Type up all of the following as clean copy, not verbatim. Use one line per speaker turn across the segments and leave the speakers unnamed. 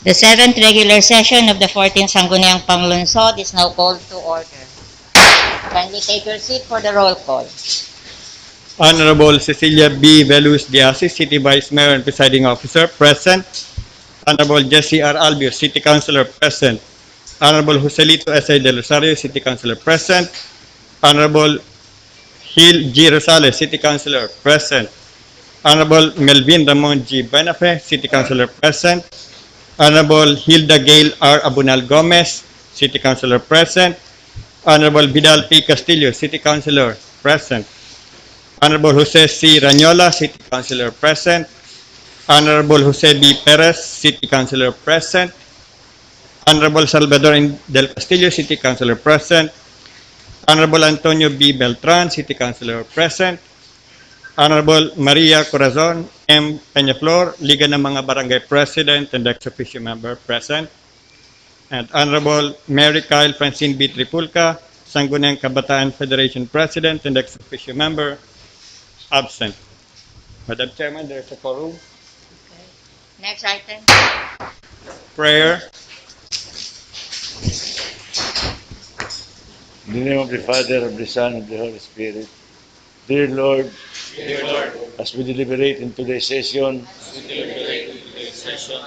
The 7th regular session of the 14th Sangguniang Panlungsod is now called to order. Kindly take your seat for the roll call.
Honorable Cecilia B. Velus Diaz, City Vice Mayor and Presiding Officer, present. Honorable Jesse R. Albio, City Councilor, present. Honorable Joselito S.A. Del Rosario, City Councilor, present. Honorable Gil G. Rosales, City Councilor, present. Honorable Melvin Ramon G. Benafe, City Councilor, present. Honorable Hilda Gail R. Abunal Gomez, City Councilor, present. Honorable Vidal P. Castillo, City Councilor, present. Honorable Jose C. Ranyola, City Councilor, present. Honorable Jose B. Perez, City Councilor, present. Honorable Salvador Del Castillo, City Councilor, present. Honorable Antonio B. Beltran, City Councilor, present. Honorable Maria Corazon M. Peñaflor, Liga ng mga Barangay President and ex-officio member, present. And Honorable Mary Kyle Francine B. Tripulca, Sangguniang Kabataan Federation President and ex-officio member, absent. Madam Chairman, there's a quorum.
Okay. Next item.
Prayer.
In the name of the Father, of the Son, of the Holy Spirit. Dear Lord, as we deliberate in today's session,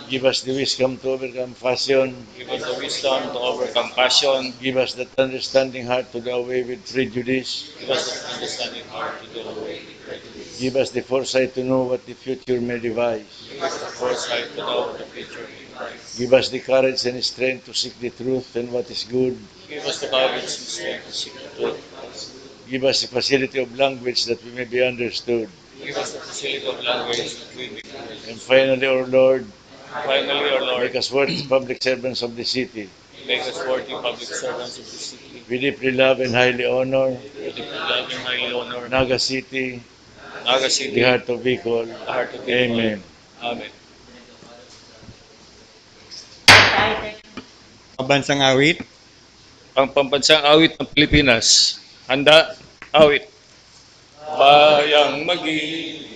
give us the wisdom to overcome passion.
Give us the wisdom to overcome passion.
Give us that understanding heart to do away with prejudice.
Give us the understanding heart to do away with prejudice.
Give us the foresight to know what the future may devise.
Give us the foresight to know the future in Christ.
Give us the courage and strength to seek the truth and what is good.
Give us the courage and strength to seek the truth.
Give us the facility of language that we may be understood.
Give us the facility of language that we may
And finally, our Lord,
make
make us worthy public servants of the city.
worthy public servants of the city.
We deeply love and highly honor
We deeply love and highly honor
Naga City,
Naga City,
the heart of Bicol.
the heart of Bicol.
Amen.
Amen.
Pambansang awit.
Ang pambansang awit ng Pilipinas. Handa, awit. Bayang mag-ilim,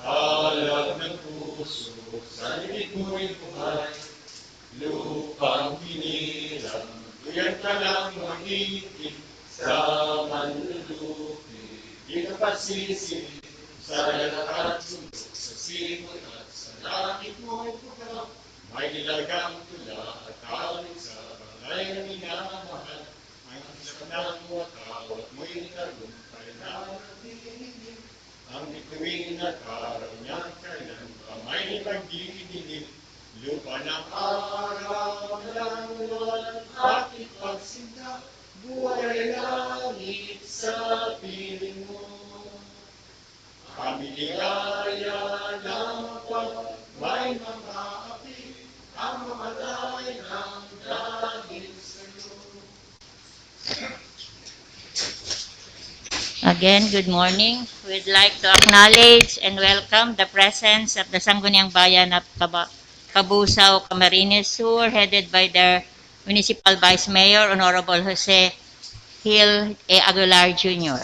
Alam ng puso, sa libig mo'y buhay, lupang hinirang, tuyan ka lang magiging sa manlulupi. Di ka pasisi, sa lahat sulok, sa simot at sa langit mo'y pugaw, may nilagang tula at tawid sa bangay na minamahal, ang isip ng wakaw at mo'y tagumpay na natin. Ang bituin at araw niya kailan pa may pagdidilim, lupa ng araw ng walang ating pagsinta, buhay langit sa piling mo. Kami ligaya ng pag may mga api, ang mamatay ng dahil sa'yo.
Again, good morning. We'd like to acknowledge and welcome the presence of the Sangguniang Bayan of Cabusao, Camarines Sur, headed by their Municipal Vice Mayor, Honorable Jose Gil A. Aguilar Jr.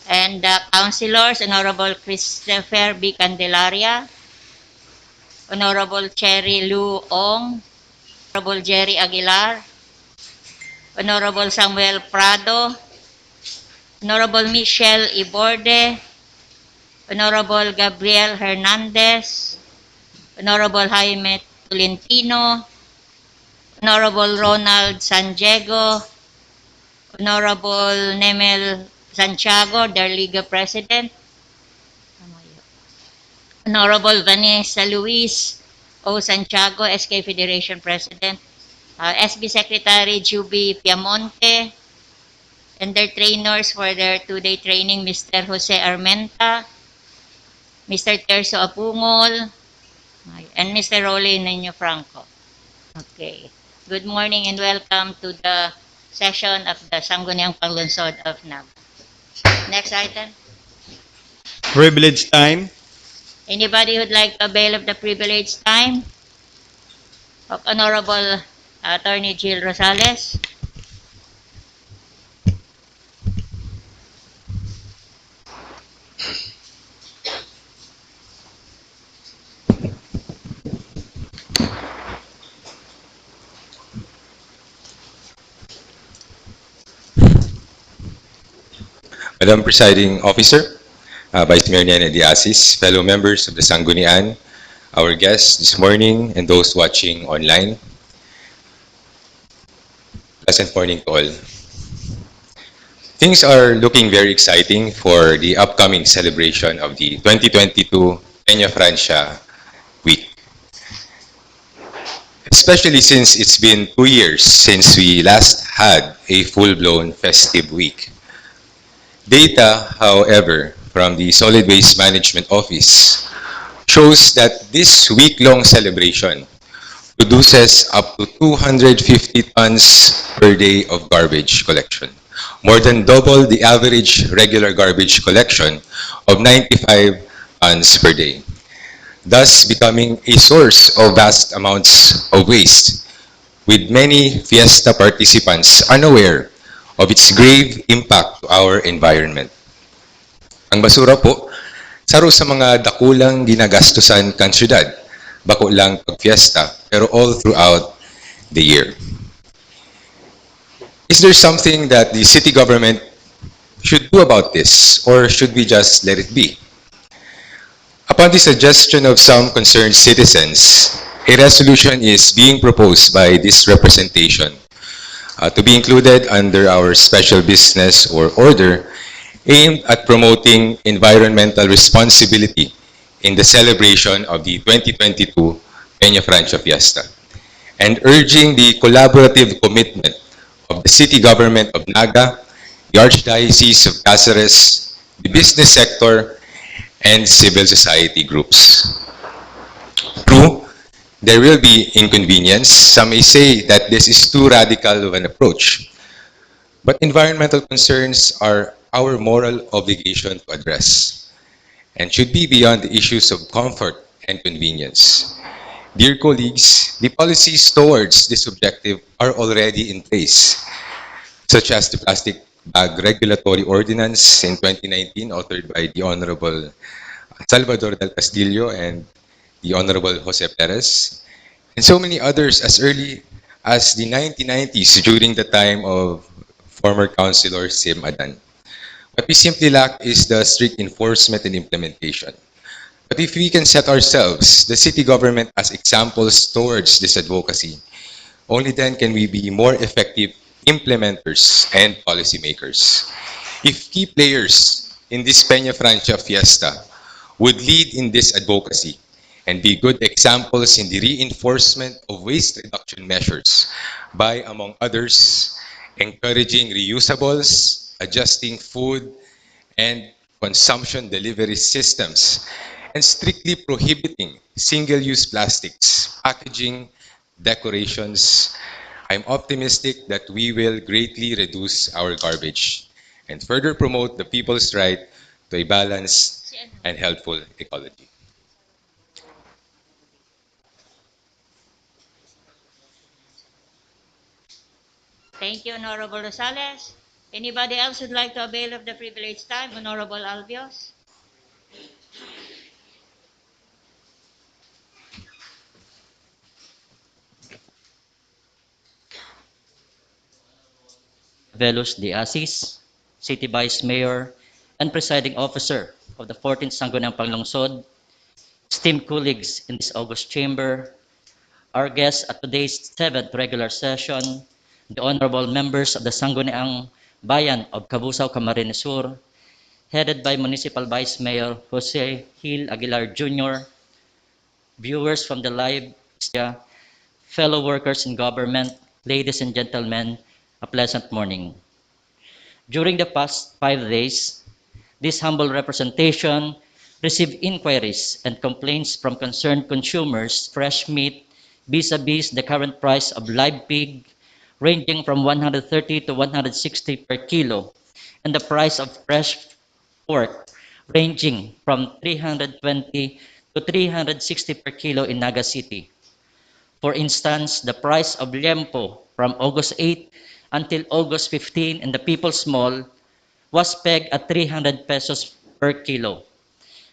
And the councilors, Honorable Christopher B. Candelaria, Honorable Cherry Lu Ong, Honorable Jerry Aguilar, Honorable Samuel Prado, Honorable Michelle Iborde, Honorable Gabriel Hernandez, Honorable Jaime Tolentino, Honorable Ronald San Diego, Honorable Nemel Santiago, their Liga President, Honorable Vanessa Luis O. Santiago, SK Federation President, SB Secretary Juby Piamonte, and their trainers for their two-day training, Mr. Jose Armenta, Mr. Terso Apungol, and Mr. Rolly Nino Franco. Okay. Good morning and welcome to the session of the Sangguniang Panlungsod of Naga. Next item.
Privilege time.
Anybody who'd like to avail of the privilege time of Honorable Attorney Gil Rosales?
Madam Presiding Officer, Vice Mayor Nene Diasis, fellow members of the Sangguniang, our guests this morning, and those watching online, pleasant morning to all. Things are looking very exciting for the upcoming celebration of the 2022 Peña Francia Week, especially since it's been 2 years since we last had a full-blown festive week. Data, however, from the Solid Waste Management Office shows that this week-long celebration produces up to 250 tons per day of garbage collection, more than double the average regular garbage collection of 95 tons per day, thus becoming a source of vast amounts of waste, with many fiesta participants unaware of its grave impact to our environment. Ang basura po, saro sa mga dakulang ginagastusan kan syudad, bako lang pag fiesta, pero all throughout the year. Is there something that the city government should do about this, or should we just let it be? Upon the suggestion of some concerned citizens, a resolution is being proposed by this representation to be included under our special business or order aimed at promoting environmental responsibility in the celebration of the 2022 Peña Francia Fiesta, and urging the collaborative commitment of the City Government of Naga, the Archdiocese of Cáceres, the business sector, and civil society groups. True, there will be inconvenience. Some may say that this is too radical of an approach, but environmental concerns are our moral obligation to address and should be beyond the issues of comfort and convenience. Dear colleagues, the policies towards this objective are already in place, such as the Plastic Bag Regulatory Ordinance in 2019, authored by the Honorable Salvador del Castillo and the Honorable Jose Perez, and so many others as early as the 1990s during the time of former Councilor Sim Adan. What we simply lack is the strict enforcement and implementation. But if we can set ourselves, the city government, as examples towards this advocacy, only then can we be more effective implementers and policymakers. If key players in this Peña Francia Fiesta would lead in this advocacy and be good examples in the reinforcement of waste reduction measures by, among others, encouraging reusables, adjusting food and consumption delivery systems, and strictly prohibiting single-use plastics, packaging, decorations, I'm optimistic that we will greatly reduce our garbage and further promote the people's right to a balanced and healthful ecology.
Thank you, Honorable Rosales. Anybody else would like to avail of the privileged time? Honorable Albios?
Velus de Asis, City Vice Mayor, and Presiding Officer of the 14th Sangguniang Panlungsod, esteemed colleagues in this August chamber, our guests at today's 7th regular session, the honorable members of the Sangguniang Bayan of Cabusao, Camarines Sur, headed by Municipal Vice Mayor Jose Gil Aguilar Jr., viewers from the live media, fellow workers in government, ladies and gentlemen, a pleasant morning. During the past 5 days, this humble representation received inquiries and complaints from concerned consumers fresh meat vis-a-vis the current price of live pig ranging from 130 to 160 per kilo and the price of fresh pork ranging from 320 to 360 per kilo in Naga City. For instance, the price of liempo from August 8 until August 15 in the People's Mall was pegged at 300 pesos per kilo,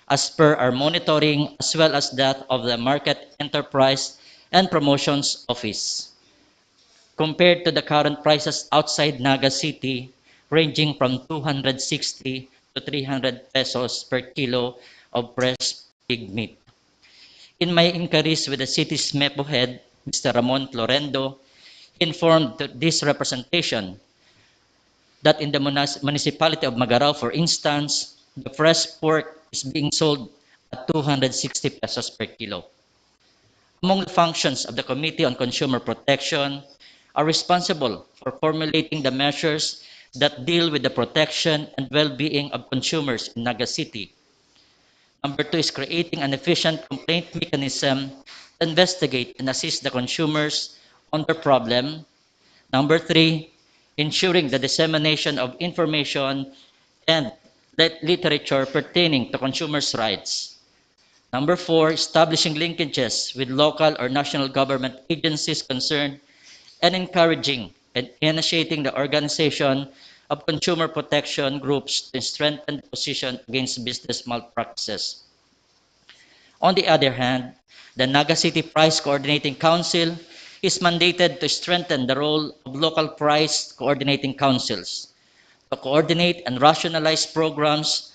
as per our monitoring as well as that of the Market Enterprise and Promotions Office. Compared to the current prices outside Naga City, ranging from 260 to 300 pesos per kilo of fresh pig meat. In my inquiries with the city's MEPO head, Mr. Ramon Florendo, he informed this representation that in the municipality of Magarao, for instance, the fresh pork is being sold at 260 pesos per kilo. Among the functions of the Committee on Consumer Protection are responsible for formulating the measures that deal with the protection and well-being of consumers in Naga City. Number two is creating an efficient complaint mechanism to investigate and assist the consumers on their problem. Number three, ensuring the dissemination of information and literature pertaining to consumers' rights. Number four, establishing linkages with local or national government agencies concerned and encouraging and initiating the organization of consumer protection groups to strengthen the position against business malpractices. On the other hand, the Naga City Price Coordinating Council is mandated to strengthen the role of local price coordinating councils, to coordinate and rationalize programs,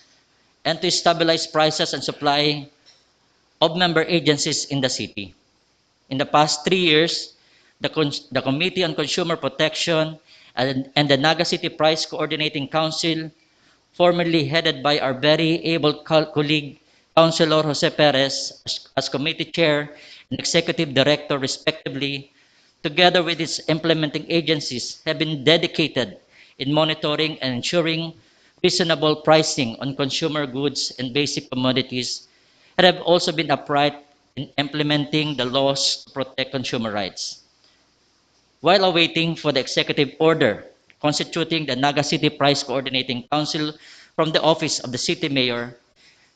and to stabilize prices and supply of member agencies in the city. In the past 3 years, the Committee on Consumer Protection and the Naga City Price Coordinating Council, formerly headed by our very able colleague, Councilor Jose Perez, as committee chair and executive director respectively, together with its implementing agencies, have been dedicated in monitoring and ensuring reasonable pricing on consumer goods and basic commodities, and have also been upright in implementing the laws to protect consumer rights. While awaiting for the executive order constituting the Naga City Price Coordinating Council from the office of the city mayor,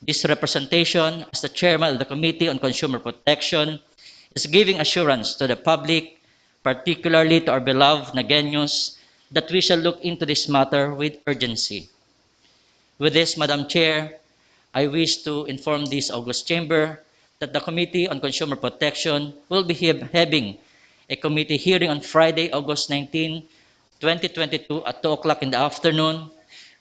this representation as the chairman of the Committee on Consumer Protection is giving assurance to the public, particularly to our beloved Nagueños, that we shall look into this matter with urgency. With this, Madam Chair, I wish to inform this August Chamber that the Committee on Consumer Protection will be having a committee hearing on Friday, August 19, 2022 at 2 o'clock in the afternoon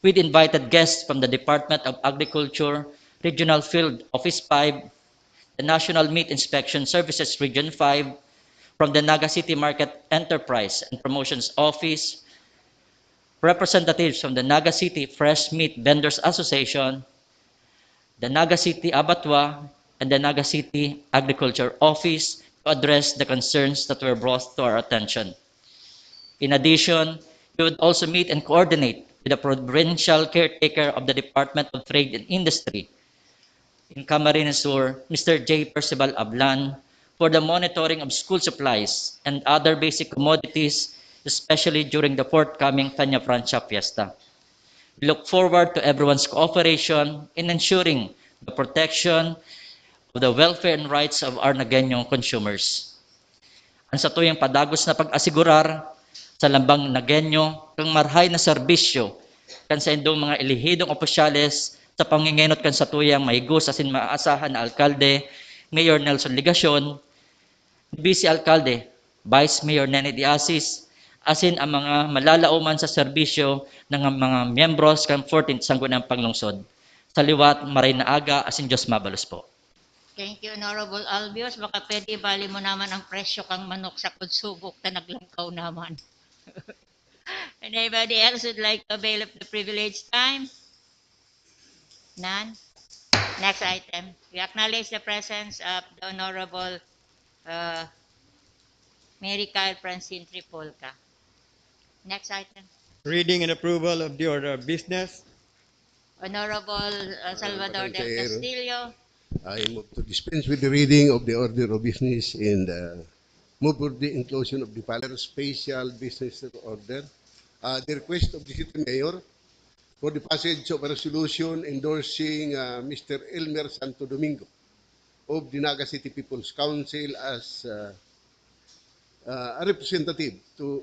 with invited guests from the Department of Agriculture, Regional Field Office 5, the National Meat Inspection Services Region 5, from the Naga City Market Enterprise and Promotions Office, representatives from the Naga City Fresh Meat Vendors Association, the Naga City Abattoir, and the Naga City Agriculture Office to address the concerns that were brought to our attention. In addition, we would also meet and coordinate with the provincial caretaker of the Department of Trade and Industry in Camarines Sur, Mr. J. Percival Ablan, for the monitoring of school supplies and other basic commodities, especially during the forthcoming Peña Francia Fiesta. We look forward to everyone's cooperation in ensuring the protection of the welfare and rights of our Nagueño consumers. Ang sa tuyang padagos na pag-asigurar sa lambang Nagueño kang marhay na serbisyo kan sa indong mga elihidong opisyales sa pangingenot kan sa tuyang mahigos asin maaasahan na alkalde, Mayor Nelson Ligacion, Vice Alkalde, Vice Mayor Nene Diasis, asin ang mga malalauman sa serbisyo ng mga miyembros kan 14th Sangguniang Panlungsod. Sa liwat, maray na aga, asin Diyos mabalos po.
Thank you, Honorable Albios. Baka pwede bali mo naman ang presyo kang manok sa kudsubok na naglangkaw naman. Anybody else would like to avail of the privileged time? None? Next item. We acknowledge the presence of the Honorable Mary Kyle Francine Tripolca. Next item.
Reading and approval of the order of business.
Honorable Salvador
Madam
del
Chair.
Castillo.
I move to dispense with the reading of the order of business and move for the inclusion of the following special business order. The request of the City Mayor for the passage of a resolution endorsing Mr. Elmer Santo Domingo of the Naga City People's Council as a representative to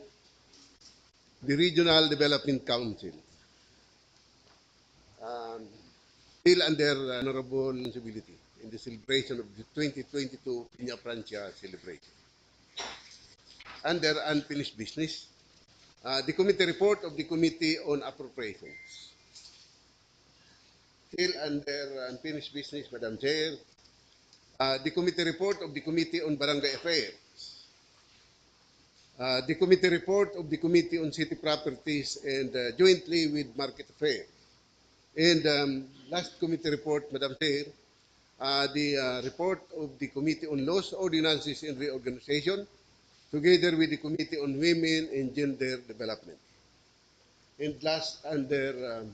the Regional Development Council. Still under honorable responsibility in the celebration of the 2022 Peña Francia celebration. Under unfinished business, The committee report of the Committee on Appropriations. Still under unfinished business, Madam Chair. The committee report of the Committee on Barangay Affairs. The committee report of the Committee on City Properties and jointly with Market Affairs. And last committee report, Madam Chair, the report of the Committee on Laws, Ordinances, and Reorganization, together with the Committee on Women and Gender Development. And last, under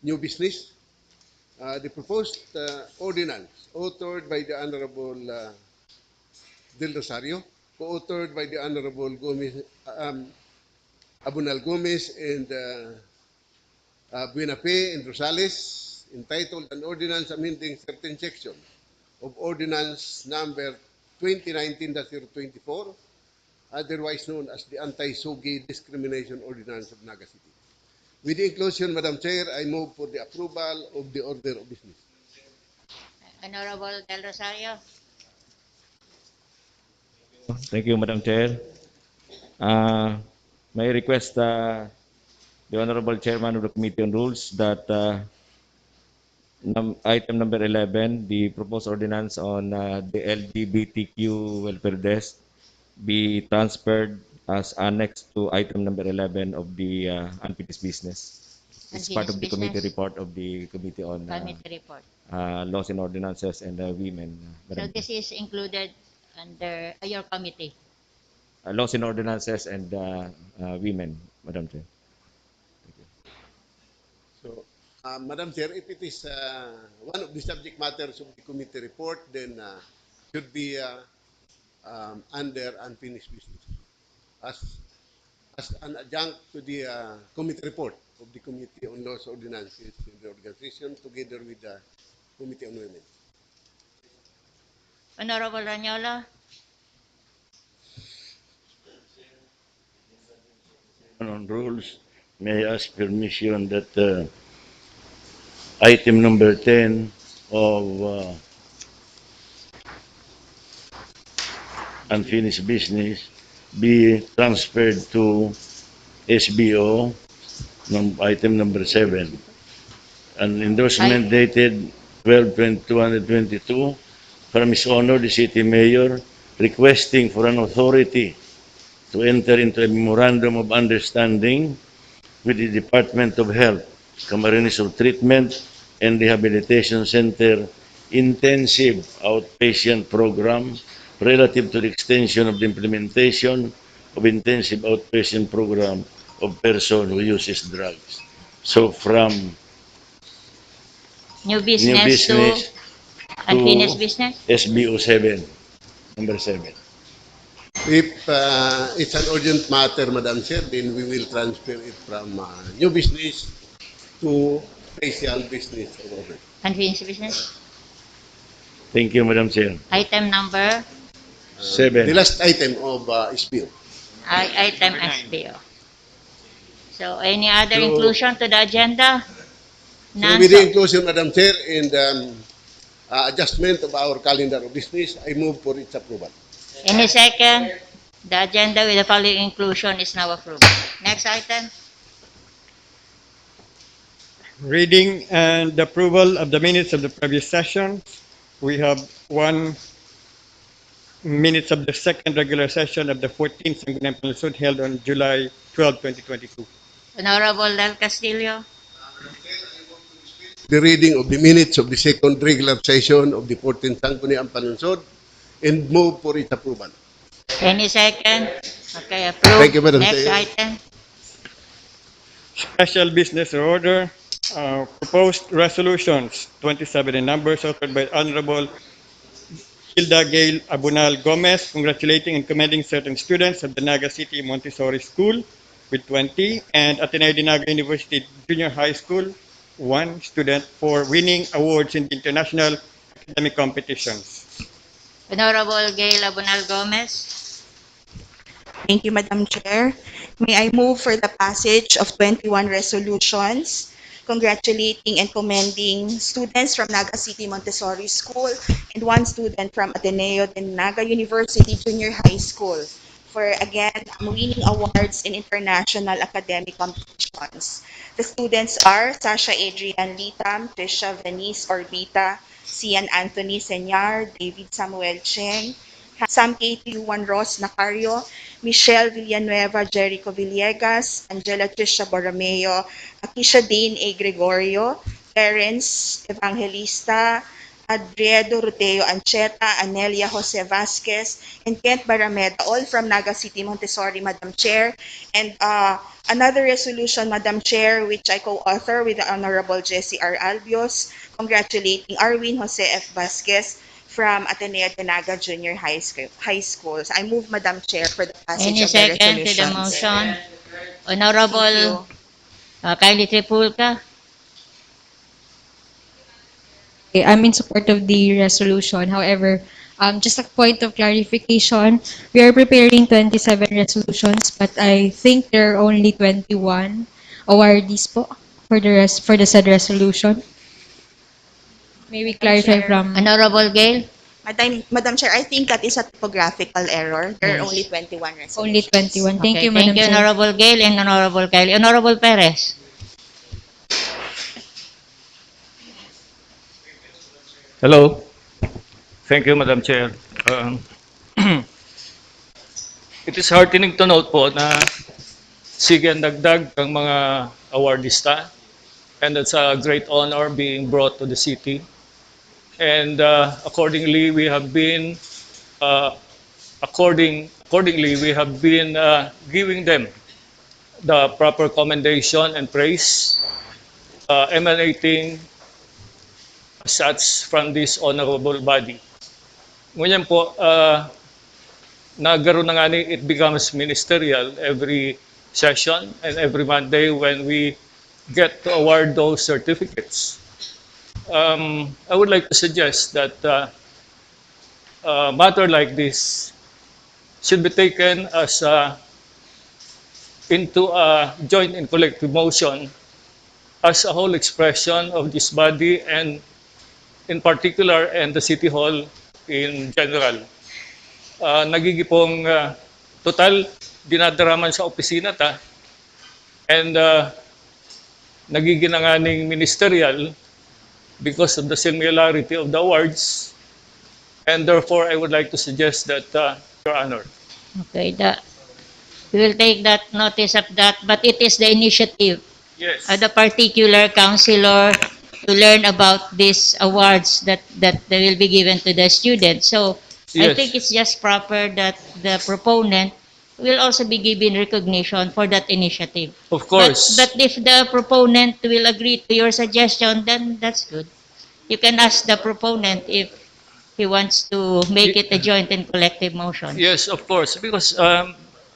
new business, the proposed ordinance, authored by the Honorable Del Rosario, co-authored by the Honorable Gomez, Abunal Gomez and Buenafe and Rosales, entitled An Ordinance Amending Certain Sections of Ordinance Number 2019-024, otherwise known as the Anti-Sugi Discrimination Ordinance of Naga City. With the inclusion, Madam Chair, I move for the approval of the order of business.
Honorable Del Rosario.
Thank you, Madam Chair. May I request the Honorable Chairman of the Committee on Rules that item number 11, the proposed ordinance on the LGBTQ welfare desk, be transferred as annexed to item number 11 of the unfinished business. It's part of the committee report of the Committee on
Committee report.
Laws and Ordinances and Women.
So
Madam
this is included under your committee.
Chair. Laws and Ordinances and Women, Madam Chair.
So, Madam Chair, if it is one of the subject matters of the committee report, then should be under unfinished business as an adjunct to the committee report of the Committee on Laws, Ordinances, and Reorganization, together with the Committee on Women.
Honorable Ranyola.
On rules, may I ask permission that item number 10 of unfinished business be transferred to SBO, item number 7. An endorsement dated 12/2022 from His Honor the City Mayor requesting for an authority to enter into a memorandum of understanding with the Department of Health, Camarines of Treatment and Rehabilitation Center Intensive Outpatient Program relative to the extension of the implementation of Intensive Outpatient Program of person who uses drugs. So from
New business, to unfinished business?
SBO 7, number 7.
If it's an urgent matter, Madam Chair, then we will transfer it from new business to special business.
Unfinished business?
Thank you, Madam Chair.
Item number?
7.
The last item of SBO.
Item SBO. So any other inclusion to the agenda?
So
None.
with the inclusion, Madam Chair, and adjustment of our calendar of business, I move for its approval.
Any second? The agenda with the following inclusion is now approved. Next item?
Reading and approval of the minutes of the previous session. We have 1 minutes of the second regular session of the 14th Sangguniang Panlungsod held on July 12, 2022.
Honorable Del Castillo.
The reading of the minutes of the second regular session of the 14th Sangguniang Panlungsod and move for its approval.
Any second? Okay, approved.
Thank you, Madam
Next
Chair.
item?
Special business order. Proposed resolutions, 27 in numbers, authored by Honorable Hilda Gail Abunal Gomez, congratulating and commending certain students at the Naga City Montessori School with 20, and Ateneo de Naga University Junior High School, 1 student for winning awards in the international academic competitions.
Honorable Gail Abunal Gomez.
Thank you, Madam Chair. May I move for the passage of 21 resolutions congratulating and commending students from Naga City Montessori School and 1 student from Ateneo de Naga University Junior High School for, again, winning awards in international academic competitions. The students are Sasha Adrian Litam, Trisha Venice Orbita, Cian Anthony Senyar, David Samuel Cheng, Sam Katie Juan Ross Nacario, Michelle Villanueva Jericho Villegas, Angela Trisha Borromeo, Akisha Dane A. Gregorio, Terence Evangelista, Adriedo Ruteo Ancheta, Anelia Jose Vasquez, and Kent Barameda, all from Naga City, Montessori, Madam Chair. And another resolution, Madam Chair, which I co-author with the Honorable Jessie R. Albios, congratulating Arwin Jose F. Vasquez from Ateneo de Naga Junior High Schools. I move, Madam Chair, for the passage
Any
of the
second to the
resolutions.
motion?
Thank
Honorable
you.
Kylie Tripulca.
I'm in support of the resolution. However, just a point of clarification, we are preparing 27 resolutions, but I think there are only 21 awardees po for the said resolution. May we clarify
Chair.
from
Honorable Gail.
Madam Chair, I think that is a typographical error. There are
Yes.
only 21 resolutions.
only 21. Thank
Okay,
you,
thank
Madam
you,
Chair.
Honorable Gail and Honorable Kylie. Honorable Perez.
Hello. Thank you, Madam Chair. Um, it is heartening to note po na sige ang dagdag ng mga awardista, and it's a great honor being brought to the city. And accordingly, we have been giving them the proper commendation and praise emanating as such from this honorable body. Ngunyan po, nagkaroon na nga ni, it becomes ministerial every session and every Monday when we get to award those certificates. I would like to suggest that a matter like this should be taken as into a joint and collective motion as a whole expression of this body and in particular and the City Hall in general. Nagigipong total dinadaraman sa opisina ta and nagiginanganing ministerial because of the similarity of the awards, and therefore I would like to suggest that, Your Honor.
Okay, we will take that notice of that, but it is the initiative
Yes.
of the particular councilor to learn about these awards that they will be given to the students. So I
Yes.
think it's just proper that the proponent will also be given recognition for that initiative.
Of course.
But if the proponent will agree to your suggestion, then that's good. You can ask the proponent if he wants to make it a joint and collective motion.
Yes, of course. Because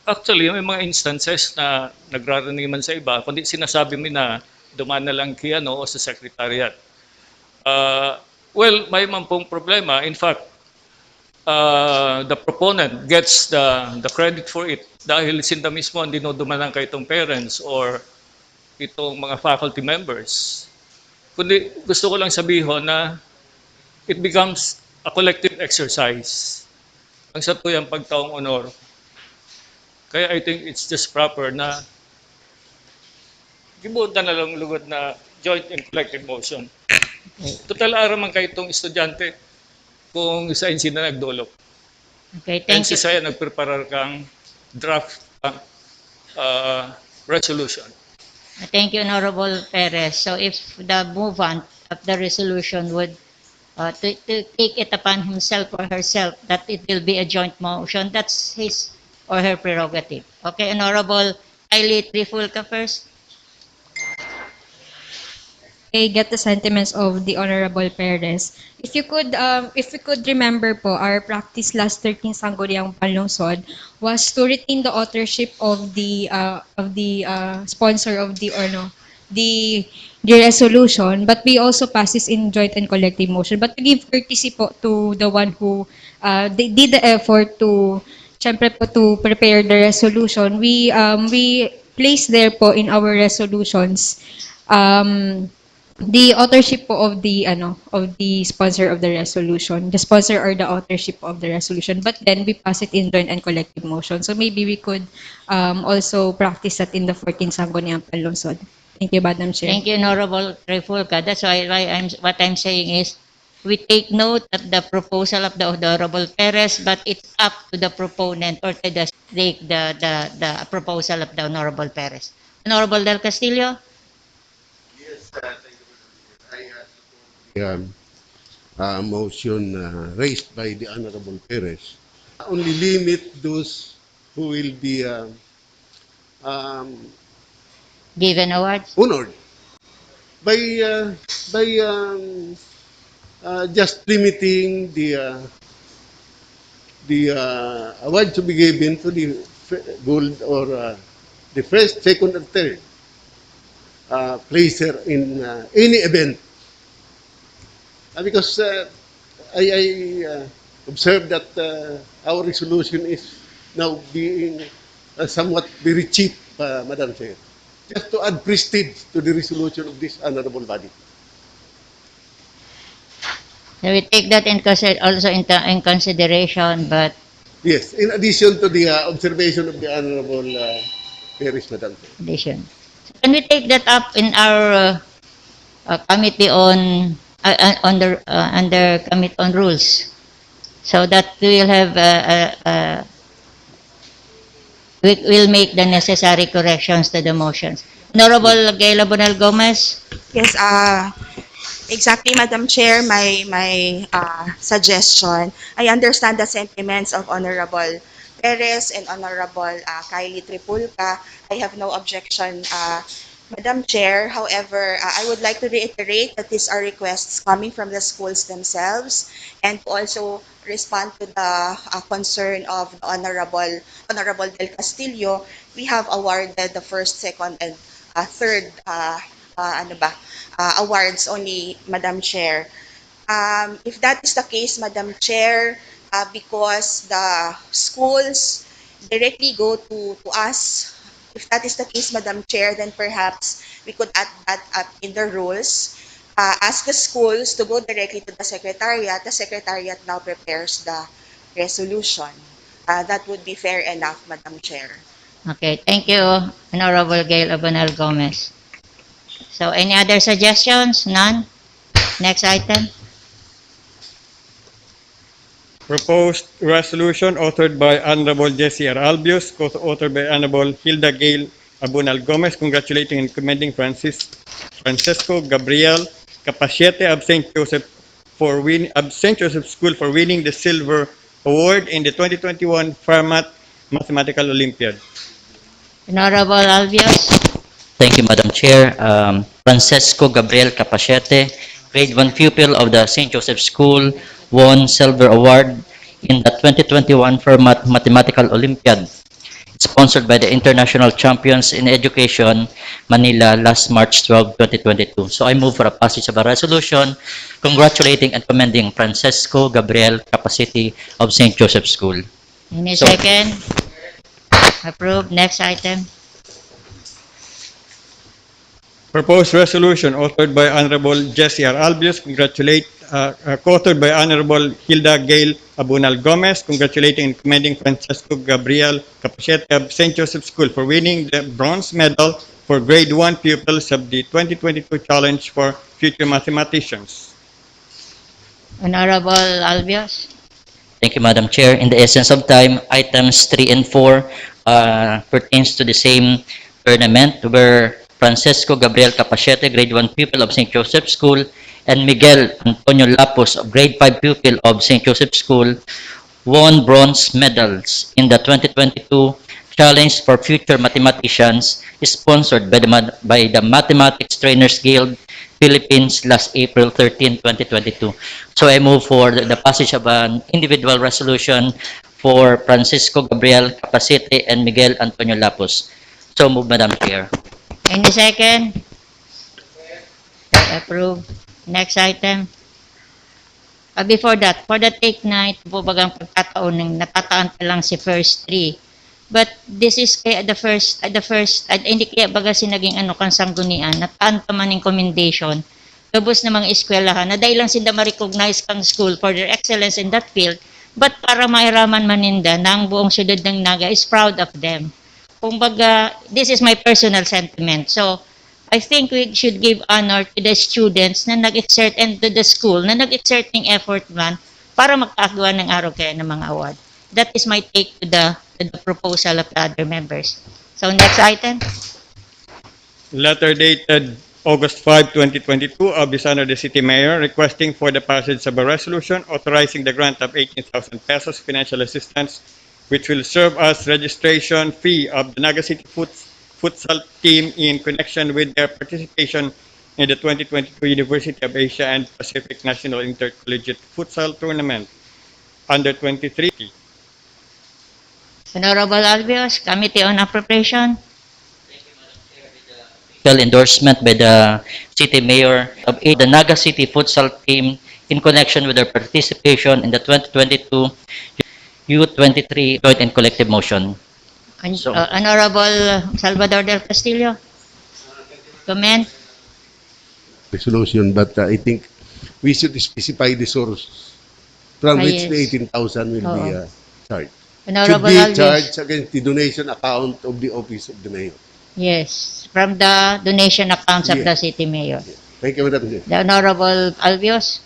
actually, may mga instances na nagraraning man sa iba, kundi sinasabi mo na dumaan na lang kay ano o sa secretariat. Well, may man pong problema. In fact, the proponent gets the credit for it dahil sinda mismo ang dinudumanan kay itong parents or itong mga faculty members. Kundi gusto ko lang sabihin na it becomes a collective exercise ang satuyang pagtaong honor. Kaya I think it's just proper na gibutan na lang lugod na joint and collective motion. Total araman kay itong estudyante kung isa sila nagdulog.
Okay,
And
thank you.
si saya nagpreparar kang draft resolution.
Thank you, Honorable Perez. So if the movant of the resolution would to take it upon himself or herself that it will be a joint motion, that's his or her prerogative. Okay, Honorable Kylie Trifulca first.
I get the sentiments of the Honorable Perez. If we could remember po, our practice last 13th Sangguniang Panlungsod was to retain the authorship of the sponsor of the resolution, but we also pass this in joint and collective motion. But to give courtesy po to the one who they did the effort to, syempre po, to prepare the resolution, we place there po in our resolutions the authorship po of the sponsor of the resolution, the sponsor or the authorship of the resolution, but then we pass it in joint and collective motion. So maybe we could also practice that in the 14th Sangguniang Panlungsod. Thank you, Madam Chair.
Thank you, Honorable Trifulca. That's why what I'm saying is we take note of the proposal of the Honorable Perez, but it's up to the proponent or to the take the proposal of the Honorable Perez. Honorable Del Castillo?
Motion raised by the Honorable Perez. Only limit those who will be
Given awards?
honored by uh, by just limiting the award to be given to the gold or the first, second, and third placer in any event. Because I observed that our resolution is now being somewhat very cheap, Madam Chair. Just to add prestige to the resolution of this honorable body.
So we take that also in consideration, but
Yes, in addition to the observation of the honorable Paris, Madam Chair.
addition. So can we take that up in our committee under committee on rules, so that we will have we will make the necessary corrections to the motions. Honorable Gaila Bonal Gomez?
Yes, exactly, Madam Chair, my suggestion. I understand the sentiments of Honorable Perez and Honorable Kylie Tripulca. I have no objection, Madam Chair. However, I would like to reiterate that these are requests coming from the schools themselves, and to also respond to the concern of the Honorable Del Castillo. We have awarded the first, second, and third awards only, Madam Chair. If that is the case, Madam Chair, because the schools directly go to us, if that is the case, Madam Chair, then perhaps we could add that up in the rules. Ask the schools to go directly to the Secretariat. The Secretariat now prepares the resolution. That would be fair enough, Madam Chair.
Okay, thank you, Honorable Gail Bonal Gomez. So any other suggestions? None? Next item.
Proposed resolution authored by Honorable Jesse R. Albios, co-authored by Honorable Hilda Gail Abunal Gomez, congratulating and commending Francesco Gabriel Capachete of St. Joseph School for winning the Silver Award in the 2021 Fermat Mathematical Olympiad.
Honorable Albios?
Thank you, Madam Chair. Francesco Gabriel Capachete, grade 1 pupil of the St. Joseph School, won Silver Award in the 2021 Fermat Mathematical Olympiad, sponsored by the International Champions in Education, Manila, last March 12, 2022. So I move for a passage of a resolution congratulating and commending Francesco Gabriel Capacity of St. Joseph School.
Any
So-
second? Approved. Next item.
Proposed resolution authored by Honorable Jesse R. Albios, co-authored by Honorable Hilda Gail Abunal Gomez, congratulating and commending Francesco Gabriel Capachete of St. Joseph School for winning the bronze medal for grade 1 pupils of the 2022 Challenge for Future Mathematicians.
Honorable Albios?
Thank you, Madam Chair. In the essence of time, items 3 and 4 pertains to the same tournament where Francesco Gabriel Capachete, grade 1 pupil of St. Joseph School, and Miguel Antonio Lapos, grade 5 pupil of St. Joseph School, won bronze medals in the 2022 Challenge for Future Mathematicians, sponsored by the Mathematics Trainers Guild Philippines last April 13, 2022. So I move for the passage of an individual resolution for Francisco Gabriel Capacete and Miguel Antonio Lapos. So move, Madam Chair.
Any second? Approved. Next item. Before that, for the take night, po bagang pagkataon ng natataan pa lang si first three. But this is kaya the first, hindi kaya baga sinaging kansangunian, nataan pa man yung commendation. lubos na mga eskwelahan na dahil lang sila ma-recognize kang school for their excellence in that field, but para mairaman maninda na ang buong syudad ng Naga is proud of them. Kumbaga, this is my personal sentiment. So, I think we should give honor to the students na nag-exert and to the school na nag-exert ng effort man para magkagawa ng araw kaya ng mga award. That is my take to the proposal of the other members. So, next item.
Letter dated August 5, 2022 of the Son of the City Mayor requesting for the passage of a resolution authorizing the grant of 18,000 pesos financial assistance which will serve as registration fee of the Naga City futsal team in connection with their participation in the 2022 University of Asia and Pacific National Intercollegiate Futsal Tournament under 23.
Honorable Albios, Committee on Appropriation.
Endorsement by the City Mayor of the Naga City Futsal Team in connection with their participation in the 2022 U23 Joint and Collective Motion. So-
Honorable Salvador del Castillo. Comment?
Resolution, but I think we should specify the source from
Ah,
which
yes.
the 18,000 will be
Oo.
charged. Should
Honorable
be
Albios.
charged against the donation account of the office of the mayor.
Yes, from the donation accounts of
Yes.
the City Mayor.
Thank you, Madam Chair.
The Honorable Albios.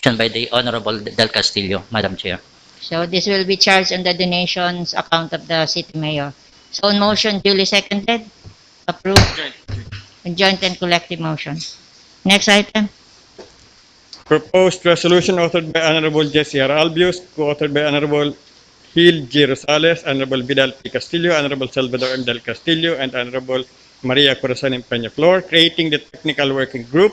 By the Honorable Del Castillo, Madam Chair.
So this will be charged on the donations account of the City Mayor. So on motion duly seconded, approved. Joint and collective motion. Next item.
Proposed resolution authored by Honorable Jesse R. Albius, co-authored by Honorable Gil G. Rosales, Honorable Vidal P. Castillo, Honorable Salvador M. Del Castillo, and Honorable Maria Corazon Empeña Flor, creating the technical working group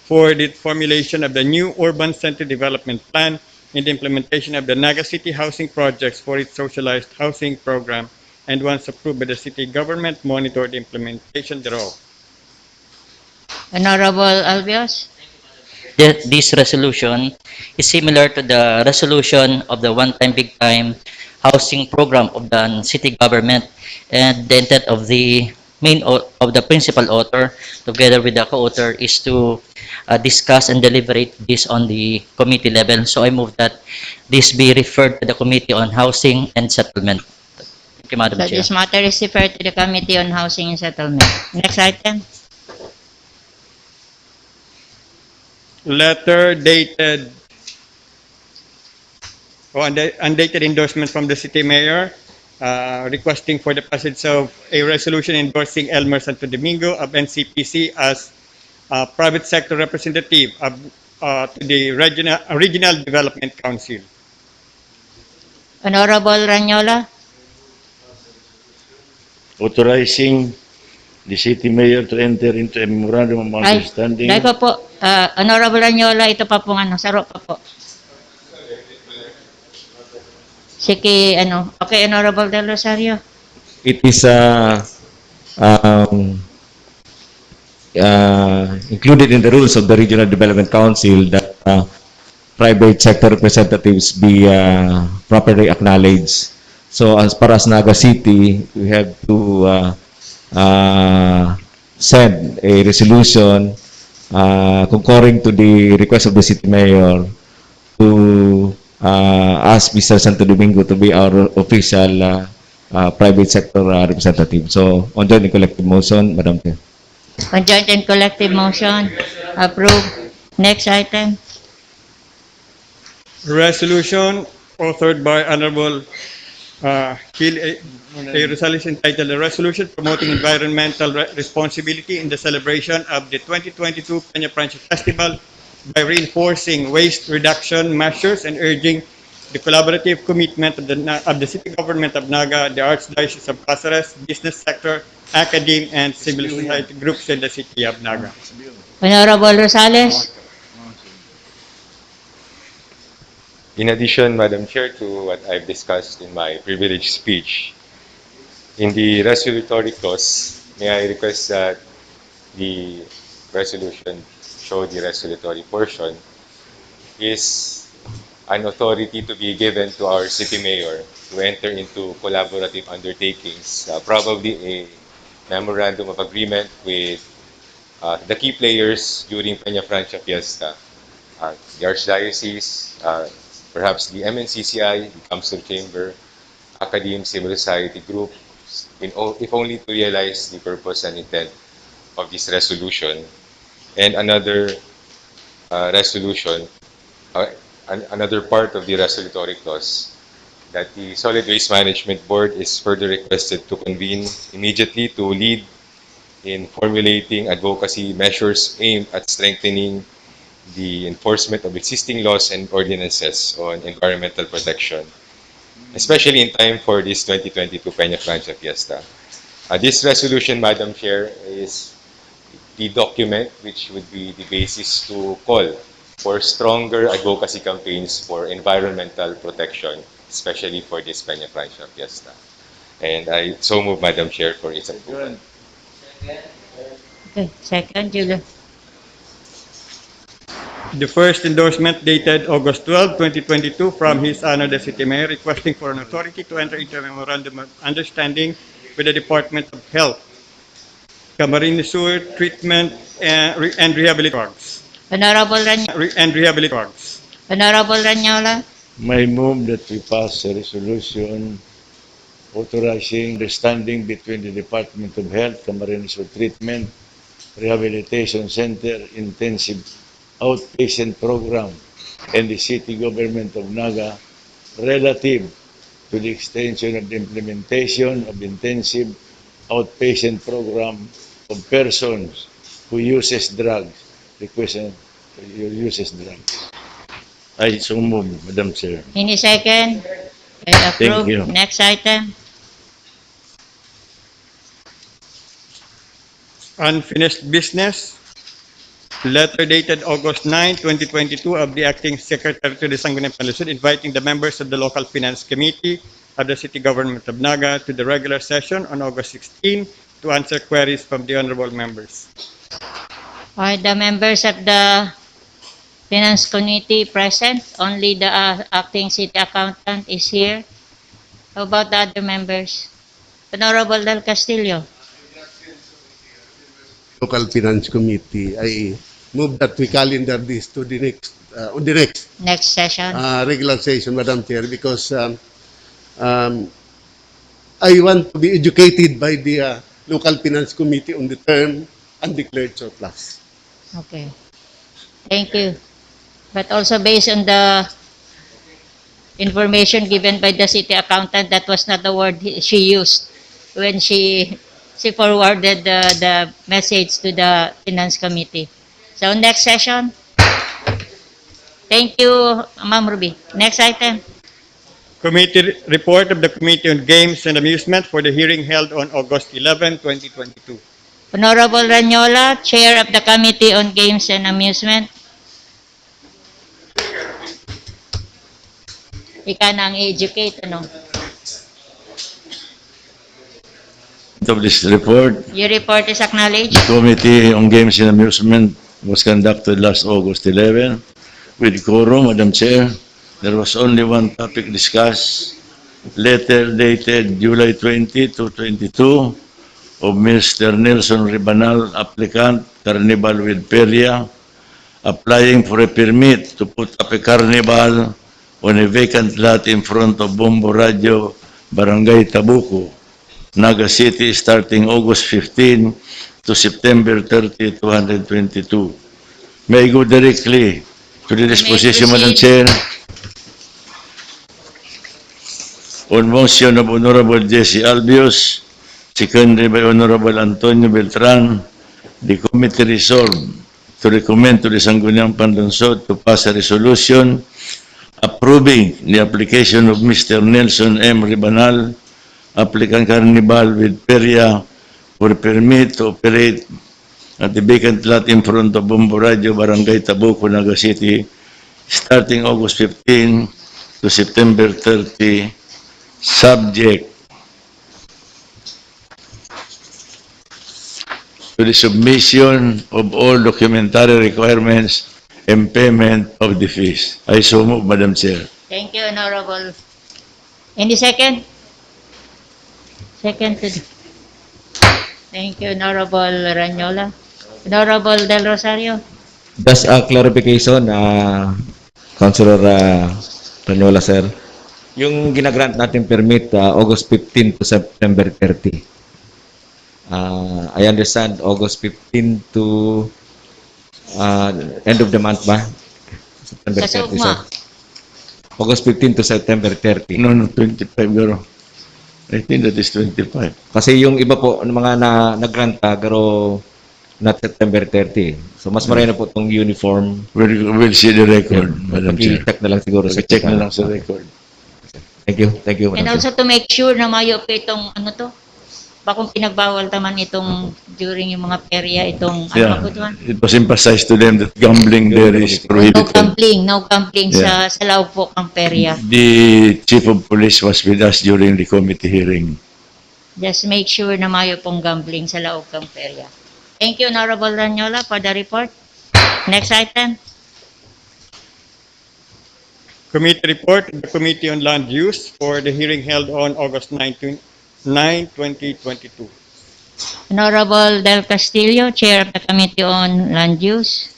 for the formulation of the new urban center development plan and the implementation of the Naga City housing projects for its socialized housing program, and once approved by the city government, monitor the implementation thereof.
Honorable Albios.
This resolution is similar to the resolution of the one-time big-time housing program of the city government, and the intent of the of the principal author together with the co-author is to discuss and deliberate this on the committee level. So I move that this be referred to the Committee on Housing and Settlement. Thank you, Madam
So
Chair.
this matter is referred to the Committee on Housing and Settlement. Next item.
Letter dated undated endorsement from the city mayor requesting for the passage of a resolution endorsing Elmer Santo Domingo of NCPC as private sector representative of to the Regional Development Council.
Honorable Ranyola.
Authorizing the city mayor to enter into a memorandum of
Ay,
understanding.
dahil pa po, Honorable Ranyola, ito pa pong saro pa po. Sige, okay, Honorable Del Rosario.
It is included in the rules of the Regional Development Council that private sector representatives be properly acknowledged. So as far as Naga City, we have to send a resolution concurring to the request of the city mayor to ask Mr. Santo Domingo to be our official private sector representative. So on joint and collective motion, Madam Chair.
On joint and collective motion, approved. Next item.
Resolution authored by Honorable Gil A. Rosales entitled "A Resolution Promoting Environmental Responsibility in the Celebration of the 2022 Peña Franco Festival by reinforcing waste reduction measures and urging the collaborative commitment of the City Government of Naga, the Archdiocese of Cáceres, business sector, academe, and civil society groups in the City of Naga."
Honorable Rosales.
In addition, Madam Chair, to what I've discussed in my privileged speech, in the resolutory clause, may I request that the resolution show the resolutory portion is an authority to be given to our city mayor to enter into collaborative undertakings, probably a memorandum of agreement with the key players during Peña Francia Fiesta, the Archdiocese, perhaps the MNCCI, the Council Chamber, academe, civil society group, if only to realize the purpose and intent of this resolution. And another resolution, uh, another part of the resolutory clause, that the Solid Waste Management Board is further requested to convene immediately to lead in formulating advocacy measures aimed at strengthening the enforcement of existing laws and ordinances on environmental protection, especially in time for this 2022 Peña Francia Fiesta. This resolution, Madam Chair, is the document which would be the basis to call for stronger advocacy campaigns for environmental protection, especially for this Peña Francia Fiesta. And I so move, Madam Chair, for its approval.
Okay, second, Julia.
The first endorsement dated August 12, 2022 from His Honor the City Mayor requesting for an authority to enter into a memorandum of understanding with the Department of Health, Camarines Sewer Treatment and Rehabilitation Drugs.
Honorable Ranyola.
May move that we pass a resolution authorizing understanding between the Department of Health, Camarines Sewer Treatment, Rehabilitation Center, Intensive Outpatient Program, and the City Government of Naga relative to the extension of the implementation of Intensive Outpatient Program of persons who uses drugs. Uses drugs. I so move, Madam Chair.
Any second? Okay, approve.
Thank you.
Next item.
Unfinished business. Letter dated August 9, 2022 of the Acting Secretary to the Sangguniang Panlungsod inviting the members of the Local Finance Committee of the City Government of Naga to the regular session on August 16 to answer queries from the honorable members.
Are the members of the Finance Committee present? Only the acting city accountant is here. How about the other members? Honorable Del Castillo.
Local Finance Committee, I move that we calendar this to the next, on the
Next session.
regular session, Madam Chair, because I want to be educated by the Local Finance Committee on the term undeclared surplus.
Okay. Thank you. But also based on the information given by the city accountant, that was not the word she used when she forwarded the message to the Finance Committee. So next session. Thank you, Ma'am Ruby. Next item.
Committee report of the Committee on Games and Amusement for the hearing held on August 11, 2022.
Honorable Ranyola, Chair of the Committee on Games and Amusement. Ika na ang educate, ano?
Of this report,
Your report is acknowledged.
the Committee on Games and Amusement was conducted last August 11 with quorum, Madam Chair. There was only one topic discussed, letter dated July 20 to 22 of Mr. Nelson Ribanal, applicant, Carnival with Peria, applying for a permit to put up a carnival on a vacant lot in front of Bombo Radio, Barangay Tabuco, Naga City, starting August 15 to September 30, 2022. May I go directly to the disposition, Madam Chair? On motion of Honorable Jesse Albios, seconded by Honorable Antonio Beltran, the committee resolved to recommend to the Sangguniang Panlungsod to pass a resolution approving the application of Mr. Nelson M. Ribanal, applicant Carnival with Peria, for permit to operate at the vacant lot in front of Bombo Radio, Barangay Tabuco, Naga City, starting August 15 to September 30, subject to the submission of all documentary requirements and payment of the fees. I so move, Madam Chair.
Thank you, Honorable. Any second? Second to the... Thank you, Honorable Ranyola. Honorable Del Rosario.
Just a clarification, Councilor Ranyola, sir. Yung ginagrant natin permit August 15 to September 30. I understand August 15 to end of the month ba? September 30,
Kasaugma.
sir. August 15 to September 30.
No, 25 euro. I think that is 25.
Kasi yung iba po, mga nag-grant pero not September 30. So mas marami na po itong uniform.
We'll see the record, Madam Chair.
Paki-check na lang siguro sa
Check na lang sa record.
Thank you,
And
Madam
also to make sure na mayo pa itong ano to, bakong pinagbawal taman itong during yung mga perya itong
Yeah,
ano ba ito?
it was emphasized to them that gambling there is prohibited.
No gambling
Yeah.
sa loob po ang perya.
The chief of police was with us during the committee hearing.
Just make sure na mayo pong gambling sa loob ng perya. Thank you, Honorable Ranyola, for the report. Next item.
Committee report of the Committee on Land Use for the hearing held on August 9, 2022.
Honorable Del Castillo, Chair of the Committee on Land Use.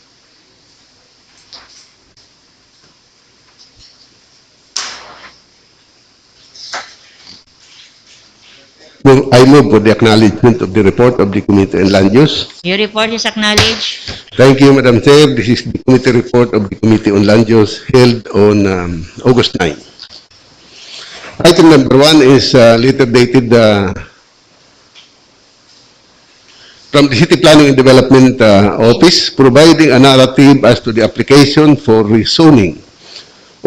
I move for the acknowledgement of the report of the Committee on Land Use.
Your report is acknowledged.
Thank you, Madam Chair. This is the committee report of the Committee on Land Use held on August 9. Item number 1 is letter dated from the City Planning and Development Office providing a narrative as to the application for rezoning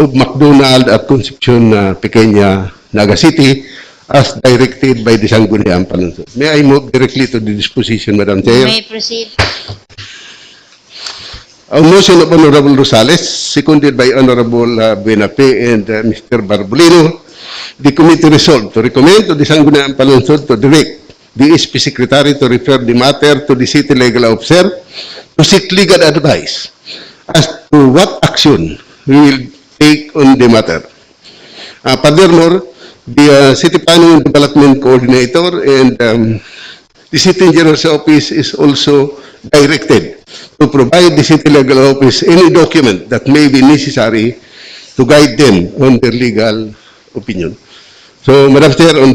of McDonald at Concepcion, Pequeña, Naga City as directed by the Sangguniang Panlungsod. May I move directly to the disposition, Madam
You
Chair?
may proceed.
A motion of Honorable Rosales, seconded by Honorable Buenape and Mr. Barbolino, the committee resolved to recommend to the Sangguniang Panlungsod to direct the SP Secretary to refer the matter to the City Legal Officer to seek legal advice as to what action we will take on the matter. Furthermore, the City Planning and Development Coordinator and the City Engineer's Office is also directed to provide the City Legal Office any document that may be necessary to guide them on their legal opinion. So, Madam Chair, on this